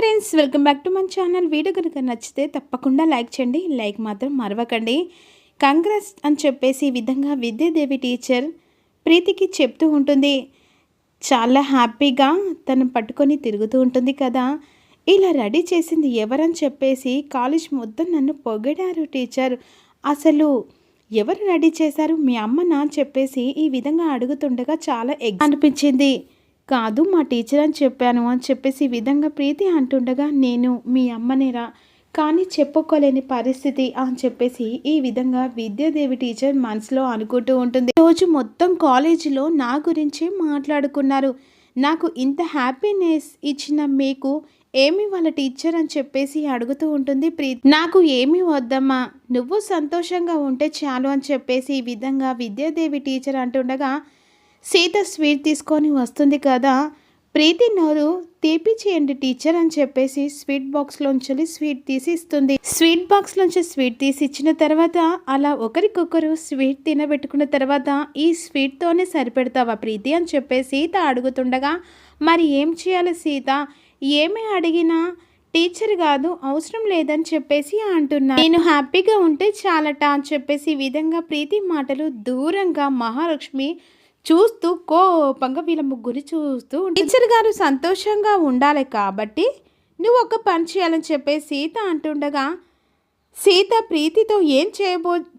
Friends, welcome back to my channel. Video కనుక నచ్చితే తప్పకుండా లైక్ చేయండి. లైక్ మాత్రం మరవకండి. కాంగ్రెస్ అని చెప్పేసి ఈ విధంగా విద్యాదేవి టీచర్ ప్రీతికి చెప్తూ ఉంటుంది. చాలా హ్యాపీగా తను పట్టుకొని తిరుగుతూ ఉంటుంది కదా. ఇలా రెడీ చేసింది ఎవరని చెప్పేసి కాలేజ్ మొత్తం నన్ను పొగిడారు టీచర్. అసలు ఎవరు రెడీ చేశారు, మీ అమ్మనా అని చెప్పేసి ఈ విధంగా అడుగుతుండగా చాలా అనిపించింది. కాదు, మా టీచర్ అని చెప్పాను అని చెప్పేసి ఈ విధంగా ప్రీతి అంటుండగా నేను మీ అమ్మనేరా, కానీ చెప్పుకోలేని పరిస్థితి అని చెప్పేసి ఈ విధంగా విద్యాదేవి టీచర్ మనసులో అనుకుంటూ ఉంటుంది. రోజు మొత్తం కాలేజీలో నా గురించి మాట్లాడుకున్నారు. నాకు ఇంత హ్యాపీనెస్ ఇచ్చిన మీకు ఏమి వాళ్ళ టీచర్ అని చెప్పేసి అడుగుతూ ఉంటుంది ప్రీతి. నాకు ఏమీ వద్దమ్మా, నువ్వు సంతోషంగా ఉంటే చాలు అని చెప్పేసి ఈ విధంగా విద్యాదేవి టీచర్ అంటుండగా సీత స్వీట్ తీసుకొని వస్తుంది కదా. ప్రీతి నోరు తీపిచేయండి టీచర్ అని చెప్పేసి స్వీట్ బాక్స్లోంచి స్వీట్ తీసి ఇస్తుంది. స్వీట్ బాక్స్లోంచి స్వీట్ తీసి ఇచ్చిన తర్వాత అలా ఒకరికొకరు స్వీట్ తినబెట్టుకున్న తర్వాత ఈ స్వీట్తోనే సరిపెడతావా ప్రీతి అని చెప్పేసి సీత అడుగుతుండగా, మరి ఏం చేయాలి సీత, ఏమి అడిగినా టీచర్ కాదు అవసరం లేదని చెప్పేసి అంటున్నా. నేను హ్యాపీగా ఉంటే చాలట అని చెప్పేసి ఈ విధంగా ప్రీతి మాటలు దూరంగా మహాలక్ష్మి చూస్తూ కోపంగా వీళ్ళ ముగ్గురు చూస్తూ టీచర్ గారు సంతోషంగా ఉండాలి కాబట్టి నువ్వు ఒక పని చేయాలని చెప్పేసి సీత అంటుండగా సీత ప్రీతితో ఏం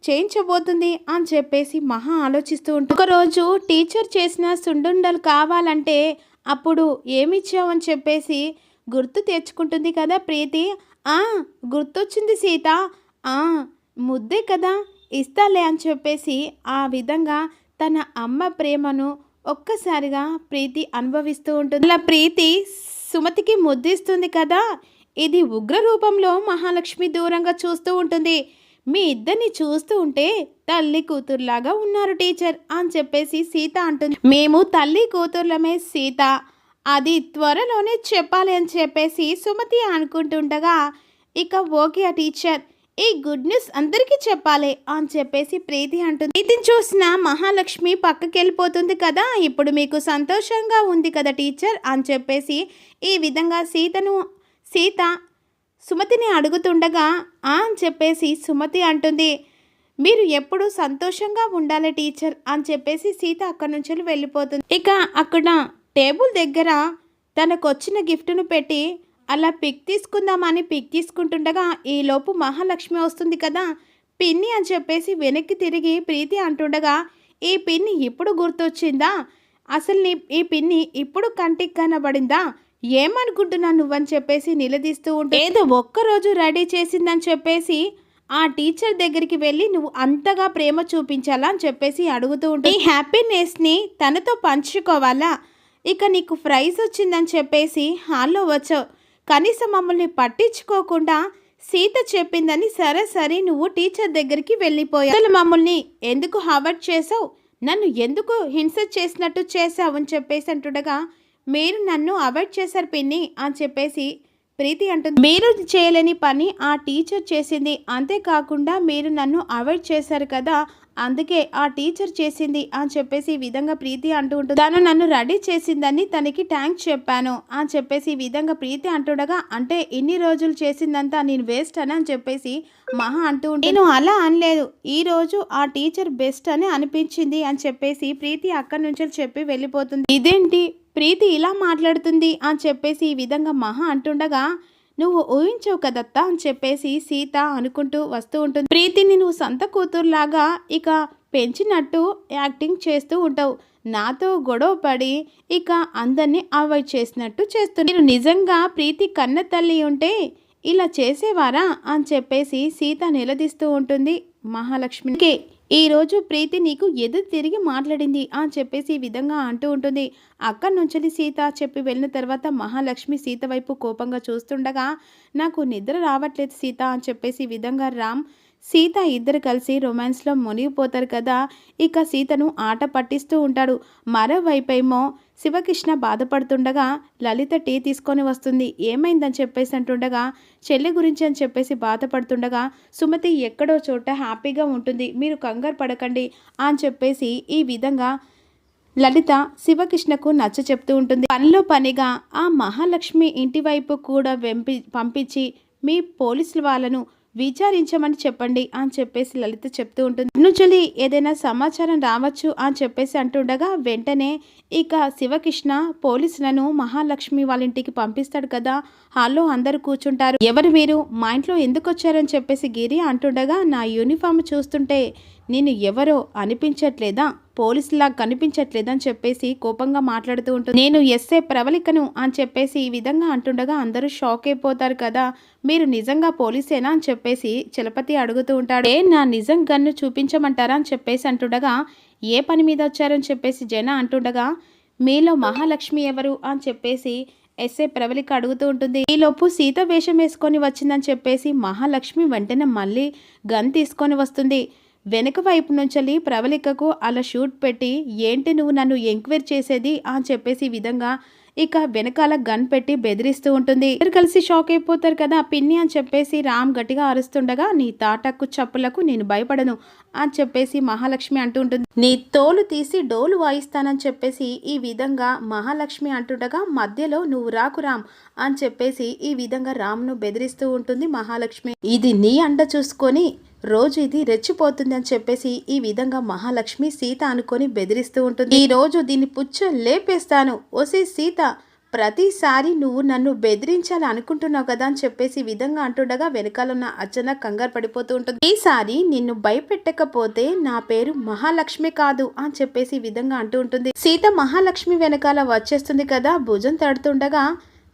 చేయించబోతుంది అని చెప్పేసి మహా ఆలోచిస్తూ ఉంటుంది. ఒకరోజు టీచర్ చేసిన సుండుండలు కావాలంటే అప్పుడు ఏమిచ్చావని చెప్పేసి గుర్తు తెచ్చుకుంటుంది కదా ప్రీతి. గుర్తొచ్చింది సీత, ముద్దే కదా ఇస్తాలే అని చెప్పేసి ఆ విధంగా తన అమ్మ ప్రేమను ఒక్కసారిగా ప్రీతి అనుభవిస్తూ ఉంటుంది. అలా ప్రీతి సుమతికి ముద్దిస్తుంది కదా. ఇది ఉగ్ర రూపంలో మహాలక్ష్మి దూరంగా చూస్తూ ఉంటుంది. మీ ఇద్దరిని చూస్తూ ఉంటే తల్లి కూతురులాగా ఉన్నారు టీచర్ అని చెప్పేసి సీత అంటుంది. మేము తల్లి కూతుర్లమే సీత, అది త్వరలోనే చెప్పాలి అని చెప్పేసి సుమతి అనుకుంటుండగా ఇక ఓకే ఆ టీచర్, ఈ గుడ్ న్యూస్ అందరికీ చెప్పాలి అని చెప్పేసి ప్రీతి అంటుంది. ప్రీతిని చూసిన మహాలక్ష్మి పక్కకి వెళ్ళిపోతుంది కదా. ఇప్పుడు మీకు సంతోషంగా ఉంది కదా టీచర్ అని చెప్పేసి ఈ విధంగా సీత సుమతిని అడుగుతుండగా అని చెప్పేసి సుమతి అంటుంది, మీరు ఎప్పుడు సంతోషంగా ఉండాలి టీచర్ అని చెప్పేసి సీత అక్కడి నుంచి వెళ్ళిపోతుంది. ఇక అక్కడ టేబుల్ దగ్గర తనకు వచ్చిన గిఫ్ట్ను పెట్టి అలా పిక్ తీసుకుందామని పిక్ తీసుకుంటుండగా ఈలోపు మహాలక్ష్మి వస్తుంది కదా. పిన్ని అని చెప్పేసి వెనక్కి తిరిగి ప్రీతి అంటుండగా, ఈ పిన్ని ఇప్పుడు గుర్తొచ్చిందా, అసలు ఈ పిన్ని ఇప్పుడు కంటికి కనబడిందా, ఏమనుకుంటున్నా నువ్వని చెప్పేసి నిలదీస్తూ ఉంటే ఏదో ఒక్కరోజు రెడీ చేసిందని చెప్పేసి ఆ టీచర్ దగ్గరికి వెళ్ళి నువ్వు అంతగా ప్రేమ చూపించాలా అని చెప్పేసి అడుగుతూ ఉంటే ఈ హ్యాపీనెస్ని తనతో పంచుకోవాలా, ఇక నీకు ప్రైజ్ వచ్చిందని చెప్పేసి హాల్లో వచ్చావు, కనీసం మమ్మల్ని పట్టించుకోకుండా సీత చెప్పిందని సరే నువ్వు టీచర్ దగ్గరికి వెళ్ళిపోయావు, అసలు మమ్మల్ని ఎందుకు హవర్ట్ చేసావు, నన్ను ఎందుకు హింస చేసినట్టు చేసావు అని చెప్పేసి అంటుండగా మీరు నన్ను అవాయిడ్ చేశారు పిన్ని అని చెప్పేసి ప్రీతి అంటుంది. మీరు చేయలేని పని ఆ టీచర్ చేసింది, అంతేకాకుండా మీరు నన్ను అవాయిడ్ చేశారు కదా, అందుకే ఆ టీచర్ చేసింది అని చెప్పేసి ఈ విధంగా ప్రీతి అంటూ ఉంటుంది. తను నన్ను రెడీ చేసిందని తనకి థ్యాంక్స్ చెప్పాను అని చెప్పేసి ఈ విధంగా ప్రీతి అంటుండగా, అంటే ఇన్ని రోజులు చేసిందంతా నేను వేస్ట్ అని చెప్పేసి మహా అంటూ ఉంటుంది. నేను అలా అనలేదు, ఈ రోజు ఆ టీచర్ బెస్ట్ అని అనిపించింది అని చెప్పేసి ప్రీతి అక్కడి నుంచి చెప్పి వెళ్ళిపోతుంది. ఇదేంటి ప్రీతి ఇలా మాట్లాడుతుంది అని చెప్పేసి ఈ విధంగా మహా అంటుండగా, నువ్వు ఊహించవు కదత్తా అని చెప్పేసి సీత అనుకుంటూ వస్తూ ఉంటుంది. ప్రీతిని నువ్వు సొంత కూతురులాగా ఇక పెంచినట్టు యాక్టింగ్ చేస్తూ ఉంటావు, నాతో గొడవ పడి ఇక అందరినీ అవాయిడ్ చేసినట్టు చేస్తుంది. మీరు నిజంగా ప్రీతి కన్న తల్లి ఉంటే ఇలా చేసేవారా అని చెప్పేసి సీత నిలదీస్తూ ఉంటుంది మహాలక్ష్మికి. ఈరోజు ప్రీతి నీకు ఎదురు తిరిగి మాట్లాడింది అని చెప్పేసి ఈ విధంగా అంటూ ఉంటుంది. అక్కడి నుంచి సీత చెప్పి వెళ్ళిన తర్వాత మహాలక్ష్మి సీత వైపు కోపంగా చూస్తుండగా, నాకు నిద్ర రావట్లేదు సీత అని చెప్పేసి ఈ విధంగా రామ్ సీత ఇద్దరు కలిసి రొమాన్స్లో మునిగిపోతారు కదా. ఇక సీతను ఆట పట్టిస్తూ ఉంటాడు. మరోవైపేమో శివకృష్ణ బాధపడుతుండగా లలిత టీ తీసుకొని వస్తుంది. ఏమైందని చెప్పేసి అంటుండగా చెల్లి గురించి అని చెప్పేసి బాధపడుతుండగా సుమతి ఎక్కడో చోట హ్యాపీగా ఉంటుంది, మీరు కంగారు పడకండి అని చెప్పేసి ఈ విధంగా లలిత శివకృష్ణకు నచ్చ చెప్తూ ఉంటుంది. పనిలో పనిగా ఆ మహాలక్ష్మి ఇంటి వైపు కూడా పంపించి మీ పోలీసుల వాళ్ళను విచారించమని చెప్పండి అని చెప్పేసి లలిత చెప్తూ ఉంటుంది. అనుజలి ఏదైనా సమాచారం రావచ్చు అని చెప్పేసి అంటుండగా వెంటనే ఇక శివకృష్ణ పోలీసులను మహాలక్ష్మి వాళ్ళ ఇంటికి పంపిస్తాడు కదా. హాల్లో అందరూ కూర్చుంటారు. ఎవరు మీరు, మా ఇంట్లో ఎందుకు వచ్చారని చెప్పేసి గిరి అంటుండగా, నా యూనిఫామ్ చూస్తుంటే నేను ఎవరో అనిపించట్లేదా, పోలీసులా కనిపించట్లేదని చెప్పేసి కోపంగా మాట్లాడుతూ ఉంటుంది. నేను ఎస్ఏ ప్రవళికను అని చెప్పేసి ఈ విధంగా అంటుండగా అందరూ షాక్ అయిపోతారు కదా. మీరు నిజంగా పోలీసేనా అని చెప్పేసి చలపతి అడుగుతూ ఉంటాడు. నా నిజం గన్ను చూపించమంటారా అని చెప్పేసి అంటుండగా, ఏ పని మీద వచ్చారని చెప్పేసి జన అంటుండగా, మీలో మహాలక్ష్మి ఎవరు అని చెప్పేసి ఎస్ఏ ప్రవళిక అడుగుతూ ఉంటుంది. ఈలోపు సీత వేషం వేసుకొని వచ్చిందని చెప్పేసి మహాలక్ష్మి వెంటనే మళ్ళీ గన్ తీసుకొని వస్తుంది. వెనక వైపు నుంచి ప్రవళికకు అలా షూట్ పెట్టి, ఏంటి నువ్వు నన్ను ఎంక్వైరీ చేసేది అని చెప్పేసి ఈ విధంగా ఇక వెనకాల గన్ పెట్టి బెదిరిస్తూ ఉంటుంది. ఇద్దరు కలిసి షాక్ అయిపోతారు కదా. పిన్ని అని చెప్పేసి రామ్ గట్టిగా అరుస్తుండగా, నీ తాటక్కు చప్పులకు నేను భయపడను అని చెప్పేసి మహాలక్ష్మి అంటూ ఉంటుంది. నీ తోలు తీసి డోలు వాయిస్తానని చెప్పేసి ఈ విధంగా మహాలక్ష్మి అంటుండగా, మధ్యలో నువ్వు రాకు రామ్ అని చెప్పేసి ఈ విధంగా రామ్ను బెదిరిస్తూ ఉంటుంది మహాలక్ష్మి. ఇది నీ అండ చూసుకొని రోజు ఇది రెచ్చిపోతుంది అని చెప్పేసి ఈ విధంగా మహాలక్ష్మి సీత అనుకొని బెదిరిస్తూ ఉంటుంది. ఈ రోజు దీన్ని పుచ్చ లేపేస్తాను, ఓసే సీత, ప్రతిసారి నువ్వు నన్ను బెదిరించాలి అనుకుంటున్నావు కదా అని చెప్పేసి ఈ విధంగా అంటుండగా వెనకాలన్న అర్చన కంగారు పడిపోతూ ఉంటుంది. ఈసారి నిన్ను భయపెట్టకపోతే నా పేరు మహాలక్ష్మి కాదు అని చెప్పేసి ఈ విధంగా అంటూ ఉంటుంది. సీత మహాలక్ష్మి వెనకాల వచ్చేస్తుంది కదా. భుజం తడుతుండగా,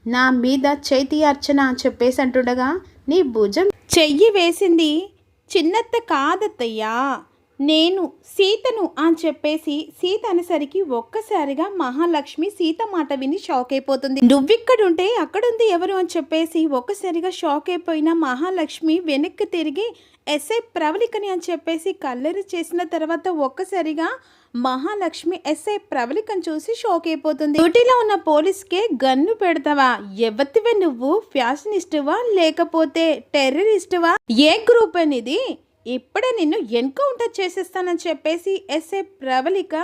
నా మీద చైతి అర్చన అని చెప్పేసి అంటుండగా, నీ భుజం చెయ్యి వేసింది చిన్నత్త కాదత్తయ్యా, నేను సీతను అని చెప్పేసి సీత అనేసరికి ఒక్కసారిగా మహాలక్ష్మి సీత మాట విని షాక్ అయిపోతుంది. నువ్విక్కడుంటే అక్కడుంది ఎవరు అని చెప్పేసి ఒక్కసారిగా షాక్ అయిపోయిన మహాలక్ష్మి వెనక్కి తిరిగి ఎస్ఐ ప్రవళికని అని చెప్పేసి కల్లెరి చేసిన తర్వాత ఒక్కసారిగా మహాలక్ష్మి ఎస్ఐ ప్రవళికను చూసి షాక్ అయిపోతుంది. డ్యూటీలో ఉన్న పోలీస్కే గన్ను పెడతావా? ఎవతివే నువ్వు? ఫ్యాషనిస్టువా లేకపోతే టెర్రరిస్టువా? ఏ గ్రూప్ అనేది? ఇప్పుడే నిన్ను ఎన్కౌంటర్ చేసేస్తానని చెప్పేసి ఎస్ఐ ప్రవళిక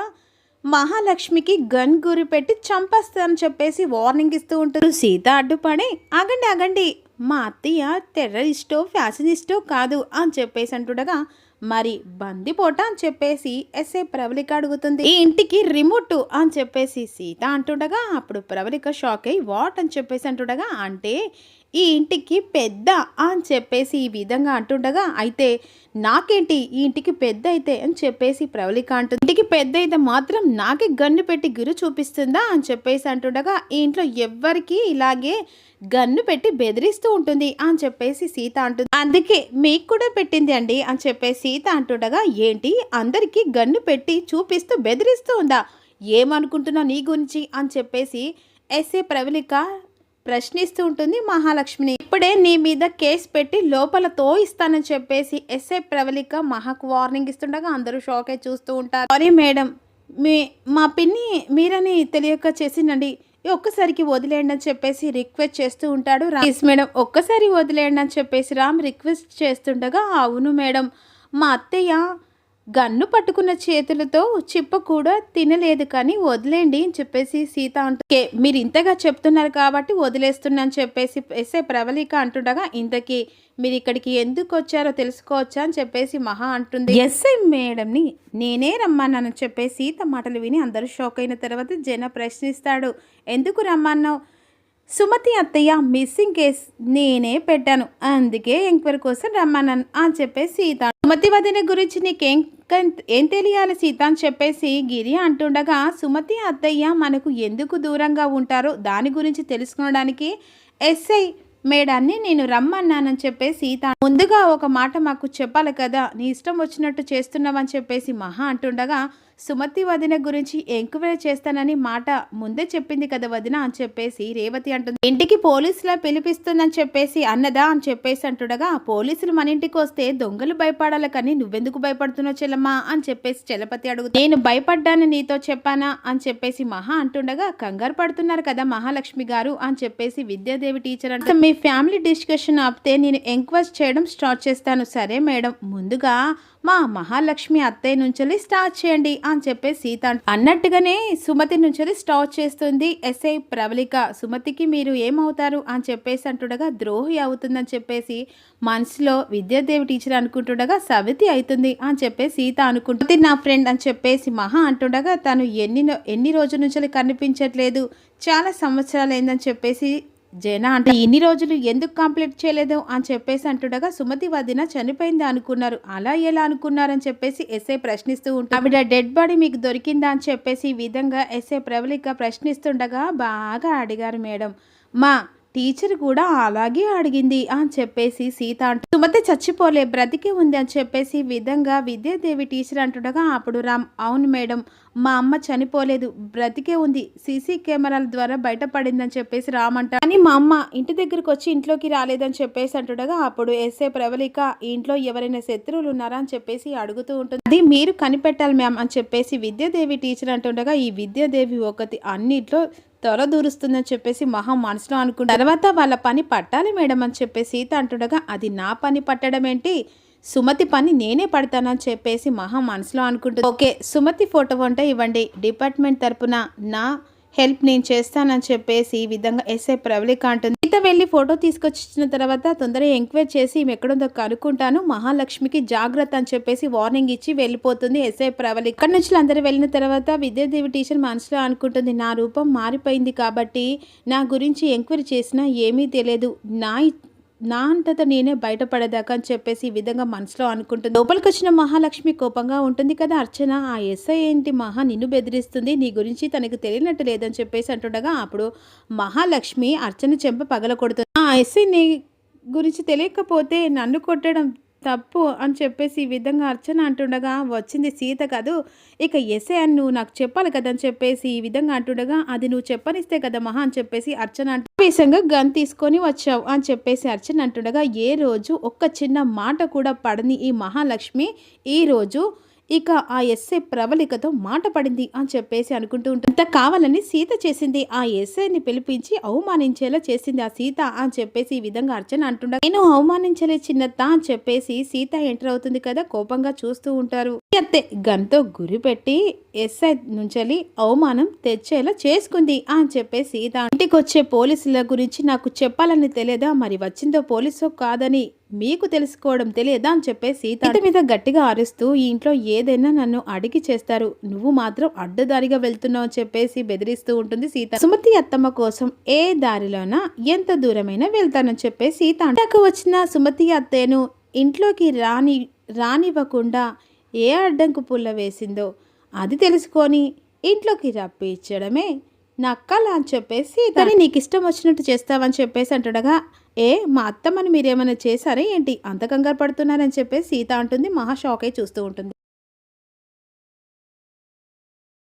మహాలక్ష్మికి గన్ గురి పెట్టి చంపేస్తానని చెప్పేసి వార్నింగ్ ఇస్తూ ఉంటారు. సీత అడ్డుపడి, ఆగండి ఆగండి, మా అత్తయ్య టెర్రరిస్టో ఫ్యాషనిస్టో కాదు అని చెప్పేసి అంటుండగా, మరి బందిపోట అని చెప్పేసి ఎస్ఐ ప్రవళిక అడుగుతుంది. ఈ ఇంటికి రిమోట్ అని చెప్పేసి సీత అంటుండగా అప్పుడు ప్రవళిక షాక్ అయ్యి వాట్ అని చెప్పేసి అంటుండగా, అంటే ఈ ఇంటికి పెద్ద అని చెప్పేసి ఈ విధంగా అంటుండగా, అయితే నాకేంటి ఈ ఇంటికి పెద్ద అయితే అని చెప్పేసి ప్రవళిక అంటుంది. ఇంటికి పెద్ద అయితే మాత్రం నాకే గన్ను పెట్టి గురి చూపిస్తుందా అని చెప్పేసి అంటుండగా, ఈ ఇంట్లో ఎవ్వరికి ఇలాగే గన్ను పెట్టి బెదిరిస్తూ ఉంటుంది అని చెప్పేసి సీత అంటుంది. అందుకే మీకు కూడా పెట్టింది అండి అని చెప్పేసి సీత అంటుండగా, ఏంటి అందరికీ గన్ను పెట్టి చూపిస్తూ బెదిరిస్తూ ఉందా? ఏమనుకుంటున్నావు నీ గురించి అని చెప్పేసి ఎస్ఏ ప్రవళిక ప్రశ్నిస్తూ ఉంటుంది మహాలక్ష్మిని. ఇప్పుడే నీ మీద కేసు పెట్టి లోపల తోయిస్తానని చెప్పేసి ఎస్ఐ ప్రవళిక మహాకు వార్నింగ్ ఇస్తుండగా అందరూ షాక్ అయి చూస్తూ ఉంటారు. సారీ మేడం, మా పిన్ని మీరని తెలియక చేసిందండి, ఒక్కసారికి వదిలేయండి అని చెప్పేసి రిక్వెస్ట్ చేస్తూ ఉంటాడు. మేడం ఒక్కసారి వదిలేయండి అని చెప్పేసి రామ్ రిక్వెస్ట్ చేస్తుండగా, అవును మేడం, మా అత్తయ్య గన్ను పట్టుకున్న చేతులతో చిప్ప కూడా తినలేదు కానీ వదిలేండి అని చెప్పేసి సీత అంటుంది. మీరు ఇంతగా చెప్తున్నారు కాబట్టి వదిలేస్తున్నా అని చెప్పేసి ఎస్ఐ ప్రవళిక అంటుండగా, ఇంతకీ మీరు ఇక్కడికి ఎందుకు వచ్చారో తెలుసుకోవచ్చా అని చెప్పేసి మహా అంటుంది. ఎస్ఐ మేడంని నేనే రమ్మన్నానని చెప్పేసి సీత మాటలు విని అందరూ షాక్ అయిన తర్వాత జన ప్రశ్నిస్తాడు, ఎందుకు రమ్మన్నావు? సుమతి అత్తయ్య మిస్సింగ్ కేసు నేనే పెట్టాను, అందుకే ఎంక్వైరీ కోసం రమ్మన్నాను అని చెప్పేసి సీత. సుమతి వదిన గురించి ఏం తెలియాలి సీత అని చెప్పేసి గిరి అంటుండగా, సుమతి అత్తయ్య మనకు ఎందుకు దూరంగా ఉంటారో దాని గురించి తెలుసుకోవడానికి ఎస్ఐ మేడాన్ని నేను రమ్మన్నానని చెప్పేసి సీత. ముందుగా ఒక మాట మాకు చెప్పాలి కదా, నీ ఇష్టం వచ్చినట్టు చేస్తున్నావని చెప్పేసి మహా అంటుండగా, సుమతి వదిన గురించి ఎంక్వైరీ చేస్తానని మాట ముందే చెప్పింది కదా వదిన అని చెప్పేసి రేవతి అంటుంది. ఇంటికి పోలీసులా పిలిపిస్తుందని చెప్పేసి అన్నదా అని చెప్పేసి అంటుండగా, పోలీసులు మన ఇంటికి వస్తే దొంగలు భయపడాలి కానీ నువ్వెందుకు భయపడుతున్నావు చెల్లమ్మా అని చెప్పేసి చలపతి అడుగుతుంది. నేను భయపడ్డాను నీతో చెప్పానా అని చెప్పేసి మహా అంటుండగా, కంగారు పడుతున్నారు కదా మహాలక్ష్మి గారు అని చెప్పేసి విద్యాదేవి టీచర్ అంటే, మీ ఫ్యామిలీ డిస్కషన్ ఆపితే నేను ఎంక్వైరీ చేయడం స్టార్ట్ చేస్తాను. సరే మేడం, ముందుగా మా మహాలక్ష్మి అత్తయ్య నుంచి స్టార్ట్ చేయండి అని చెప్పేసి సీత అన్నట్టుగానే సుమతి నుంచి స్టార్ట్ చేస్తుంది ఎస్ఐ ప్రవళిక. సుమతికి మీరు ఏమవుతారు అని చెప్పేసి అంటుండగా ద్రోహి అవుతుందని చెప్పేసి మనసులో విద్యాదేవి టీచర్ అనుకుంటుండగా సవితి అవుతుంది అని చెప్పేసి సీత అనుకుంటుంది నా ఫ్రెండ్ అని చెప్పేసి మహా అంటుండగా తను ఎన్ని రోజుల నుంచి కనిపించట్లేదు, చాలా సంవత్సరాలు అయిందని చెప్పేసి జన అంటే ఇన్ని రోజులు ఎందుకు కంప్లీట్ చేయలేదు అని చెప్పేసి అంటుండగా సుమతి వదిన చనిపోయిందా అనుకున్నారు, అలా ఎలా అనుకున్నారని చెప్పేసి ఎస్ఐ ప్రశ్నిస్తూ ఉంటారు. ఆవిడ డెడ్ బాడీ మీకు దొరికిందా అని చెప్పేసి ఈ విధంగా ఎస్ఐ ప్రవళిక ప్రశ్నిస్తుండగా బాగా అడిగారు మేడం, మా టీచర్ కూడా అలాగే అడిగింది అని చెప్పేసి సీత అంటూ సుమతి చచ్చిపోలే బ్రతికే ఉంది అని చెప్పేసి విధంగా విద్యాదేవి టీచర్ అంటుండగా అప్పుడు రామ్ అవును మేడం మా అమ్మ చనిపోలేదు బ్రతికే ఉంది, సీసీ కెమెరాల ద్వారా బయటపడిందని చెప్పేసి రామ్ అంట. అని మా అమ్మ ఇంటి దగ్గరకు వచ్చి ఇంట్లోకి రాలేదని చెప్పేసి అంటుండగా అప్పుడు ఎస్ఏ ప్రవళిక ఇంట్లో ఎవరైనా శత్రువులు ఉన్నారా అని చెప్పేసి అడుగుతూ ఉంటుంది. అది మీరు కనిపెట్టాలి మ్యామ్ అని చెప్పేసి విద్యాదేవి టీచర్ అంటుండగా ఈ విద్యాదేవి ఒకటి అన్నిట్లో త్వర దూరుస్తుందని చెప్పేసి మహా మనసులో అనుకుంటారు. తర్వాత వాళ్ళ పని పట్టాలి మేడం అని చెప్పేసి సీత అంటుండగా అది నా పని పట్టడం ఏంటి, సుమతి పని నేనే పడతానని చెప్పేసి మహా మనసులో అనుకుంటుంది. ఓకే సుమతి ఫోటో ఉంటే ఇవ్వండి, డిపార్ట్మెంట్ తరపున నా హెల్ప్ నేను చేస్తానని చెప్పేసి ఈ విధంగా ఎస్ఐ ప్రవళిక అంటుంది. సీత వెళ్ళి ఫోటో తీసుకొచ్చిన తర్వాత తొందరగా ఎంక్వైరీ చేసి ఎక్కడుందో కనుక్కుంటాను, మహాలక్ష్మికి జాగ్రత్త అని చెప్పేసి వార్నింగ్ ఇచ్చి వెళ్ళిపోతుంది ఎస్ఐ ప్రవళిక. ఇక్కడ నుంచి అందరూ వెళ్ళిన తర్వాత విద్యాదేవి టీచర్ మనసులో అనుకుంటుంది నా రూపం మారిపోయింది కాబట్టి నా గురించి ఎంక్వైరీ చేసినా ఏమీ తెలియదు, నా అంతటా నేనే బయటపడేదాకా అని చెప్పేసి ఈ విధంగా మనసులో అనుకుంటుంది. లోపలికి వచ్చిన మహాలక్ష్మి కోపంగా ఉంటుంది కదా అర్చన, ఆ ఎస్ఐ ఏంటి మహా నిన్ను బెదిరిస్తుంది, నీ గురించి తనకు తెలియనట్టు లేదని చెప్పేసి అంటుండగా అప్పుడు మహాలక్ష్మి అర్చన చెంప పగలకొడుతుంది. ఆ ఎస్ఐ నీ గురించి తెలియకపోతే నన్ను కొట్టడం తప్పు అని చెప్పేసి ఈ విధంగా అర్చన అంటుండగా వచ్చింది సీత కాదు ఇక ఎస్ఐ అని నువ్వు నాకు చెప్పాలి కదా అని చెప్పేసి ఈ విధంగా అంటుండగా అది నువ్వు చెప్పనిస్తే కదా మహా అని చెప్పేసి అర్చన అంటూ గన్ తీసుకొని వచ్చావు అని చెప్పేసి అర్చన అంటుండగా ఏ రోజు ఒక్క చిన్న మాట కూడా పడని ఈ మహాలక్ష్మి ఈ రోజు ఇక ఆ ఎస్ఐ ప్రవళికతో మాట పడింది అని చెప్పేసి అనుకుంటూ ఉంటుంది. కావాలని సీత చేసింది, ఆ ఎస్ఐని పిలిపించి అవమానించేలా చేసింది ఆ సీత అని చెప్పేసి ఈ విధంగా అర్చన అంటుండ నేను అవమానించలే చిన్నత్త అని చెప్పేసి సీత ఎంటర్ అవుతుంది కదా కోపంగా చూస్తూ ఉంటారు. అత్తే గన్తో గురి పెట్టి ఎస్ఐ నుంచి అవమానం తెచ్చేలా చేసుకుంది అని చెప్పేసి సీత ఇంటికి వచ్చే పోలీసుల గురించి నాకు చెప్పాలని తెలియదా, మరి వచ్చిందో పోలీసో కాదని మీకు తెలుసుకోవడం తెలియదా అని చెప్పేసి సీత మీద గట్టిగా అరుస్తూ ఈ ఇంట్లో ఏదైనా నన్ను అడిగి చేస్తారు, నువ్వు మాత్రం అడ్డదారిగా వెళ్తున్నావు అని చెప్పేసి బెదిరిస్తూ ఉంటుంది సీత. సుమతి అత్తమ్మ కోసం ఏ దారిలోనా ఎంత దూరమైనా వెళ్తానని చెప్పేసి సీత అంటాక వచ్చిన సుమతి అత్తయ్యను ఇంట్లోకి రానివ్వకుండా ఏ అడ్డంకు పుల్ల వేసిందో అది తెలుసుకొని ఇంట్లోకి రప్పించడమే నా కళ అని చెప్పేసి తను నీకు ఇష్టం వచ్చినట్టు చేస్తావని చెప్పేసి అంటుండగా మా అత్తమ్మని మీరేమైనా చేశారా ఏంటి అంత కంగారు పడుతున్నారని చెప్పేసి సీత అంటుంది. మహా షాక్ అయి చూస్తూ ఉంటుంది.